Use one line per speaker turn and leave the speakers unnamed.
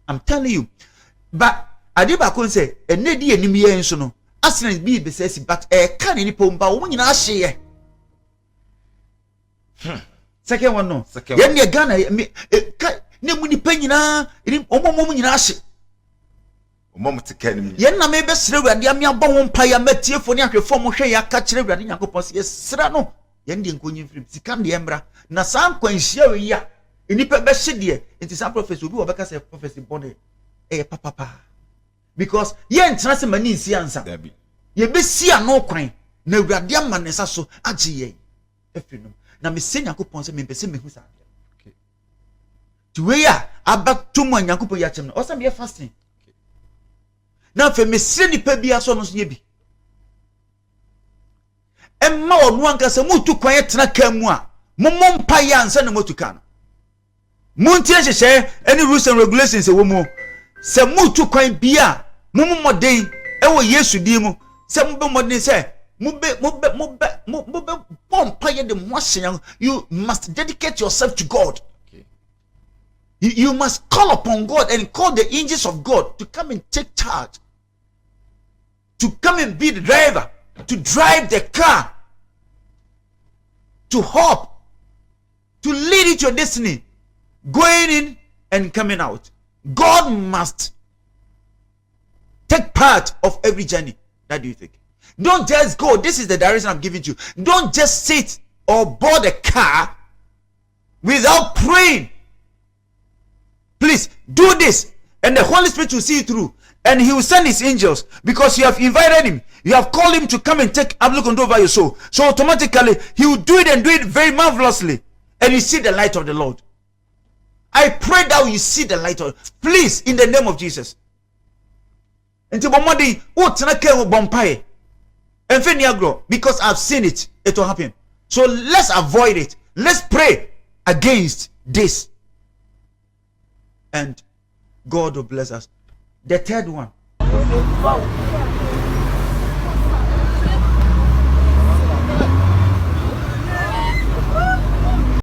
I'm telling you. But Adiba can say, a nedi enemy and so no. Aslan be besesi, but a can any pomba woman in share. Second one, no.
Second
Yen ye Ghana, me, Nemuni penina, in Omo in Ashi.
Moment to Kenny.
Yen na me best read, Yamia Bon Paya Metia for your former share, catch read in Yakopos, yes, Serrano. Yen the Queen Flip, Sikan the Embra, Nasam Queen Sherry, in Nipa Beshidia, it is some prophecy who will a prophecy body, papa. Because yen transfer money is answer. Ye be see no crime. Ne radiam man is so aji. If you know, na me say Yakupon say me pese me who sa. Okay. To we ya about 2 months Yakupon ya chem. Osam be fasting. Na fe me se ni pa bia so no so ye bi. Emma onu anka se mutu kwan tena kan mu a. Momom pa ya ansa na motu kan. Muntie hye any rules and regulations e wo mu. Se mutu kwan bia mumu modern ewo Yesu di mu se mbe modern se mbe pompa ye de motion. You must dedicate yourself to God.
Okay.
You must call upon God and call the angels of God to come and take charge, to come and be the driver, to drive the car, to hop, to lead it to your destiny, going in and coming out. God must take part of every journey. That do you think? Don't just go. This is the direction I'm giving to you. Don't just sit or board a car without praying. Please do this, and the Holy Spirit will see you through, and He will send His angels because you have invited Him. You have called Him to come and take absolute control over your soul. So automatically He will do it and do it very marvelously, and you see the light of the Lord. I pray that you see the light of, please, in the name of Jesus. Until Bomadi, what Bompaye and Feniagro, because I've seen it, it will happen. So let's avoid it. Let's pray against this, and God will bless us. The third one.